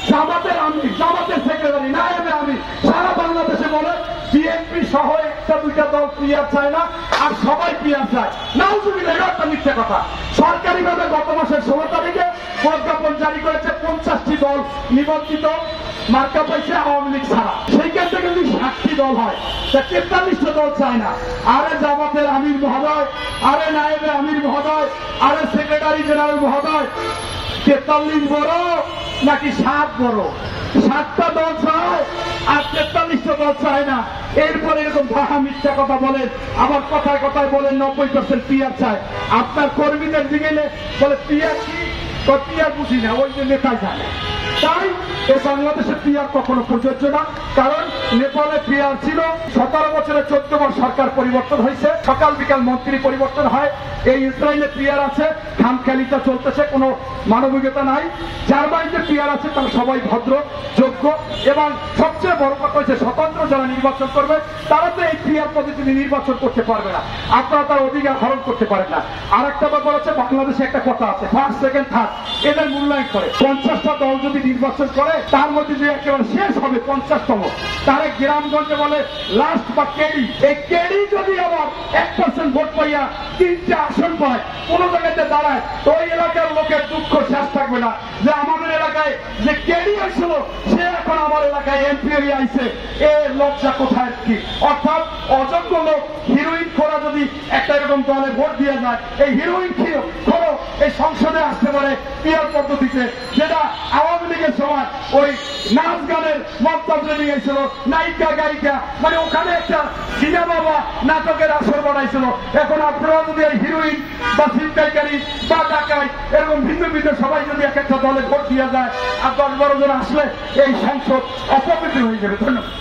জামাতের আমির, জামাতের সেক্রেটারি, নায়েবে আমির সারা বাংলাদেশে বলে বিএনপি সহ একটা দুইটা দল পিয়ার চায় না, আর সবাই পিয়ার চায়। নাউজুবিল্লাহ, এটা একটা মিথ্যা কথা। সরকারিভাবে গত মাসের 16 তারিখে প্রজ্ঞাপন জারি করেছে 50টি দল নিবন্ধিত মার্কা পাইছে আওয়ামী লীগ ছাড়া। সেইখান থেকে যদি 60টি দল হয়, 43টা দল চায় না। আরে জামাতের আমির মহোদয়, আরে নায়েবে আমির মহোদয়, আরে সেক্রেটারি জেনারেল মহোদয়, 43 বড় নাকি 7 বড়? 7টা দল চায় আর 43টা দল চায় না। এরপরে এরকম ভাষা মিথ্যা কথা বলেন, আবার কথায় কথায় বলেন 90% পিয়ার চায়। আপনার কর্মীদের দিকে বলে পিয়ার কি, পিয়ার বুঝি না, ওই যে নেতাই জানে। তাই এই বাংলাদেশের পিয়ার কখনো প্রযোজ্য না, কারণ নেপালে পিয়ার ছিল 17 বছরে 14 বার সরকার পরিবর্তন হয়েছে, সকাল বিকাল মন্ত্রী পরিবর্তন হয়। এই ইসরায়েলে পিয়ার আছে, খামখেয়ালিটা চলতেছে, কোনো মানবিকতা নাই। জার্মানিতে পিয়ার আছে, তারা সবাই ভদ্র যোগ্য, এবং সবচেয়ে বড় কথা হচ্ছে স্বতন্ত্র যারা নির্বাচন করবে তারা তো এই পিয়ার পদ্ধতিতে নির্বাচন করতে পারবে না, আপনারা তার অধিকার হরণ করতে পারেন না। আর একটা ব্যাপার হচ্ছে, বাংলাদেশে একটা কথা আছে, ফার্স্ট সেকেন্ড থার্ড এদের মূল্যায়ন করে। 50টা দল যদি নির্বাচন করে, তার মধ্যে যে একেবারে শেষ হবে 50তম, তারে গ্রামগঞ্জে বলে লাস্ট বা কেডি। এই কেডি যদি আবার 1% ভোট পাইয়া 3টে আসন পায়, কোন জায়গাতে দাঁড়ায়, তো ওই এলাকার লোকের দুঃখ শেষ থাকবে না যে আমাদের এলাকায় যে কেডি আসছিল সে এখন আমার এলাকায় এমপি হয়ে আইছে, এর লজ্জা কোথায় কি? অর্থাৎ অযোগ্য লোক হিরোইন খোরা যদি একটা এরকম দলে ভোট দিয়ে যায়, এই হিরোইন খোরো এই সংসদে আসতে পারে পিয়ার পদ্ধতিতে, যেটা আওয়ামী লীগের সময় ওই নাচ গানের মন্তব্য নিয়ে গেছিল, নায়িকা গায়িকা, মানে ওখানে একটা সিনেমা বা নাটকের আসর বানাইছিল। এখন আপনারা যদি এই হিরোইন বা ছিনতাইকারী বা ডাকাই এরকম ভিন্ন ভিন্ন সবাই যদি এক একটা দলে ভোট দিয়ে যায়, আর 10-12 জন আসলে এই সংসদ অপবিত্র হয়ে যাবে। ধন্যবাদ।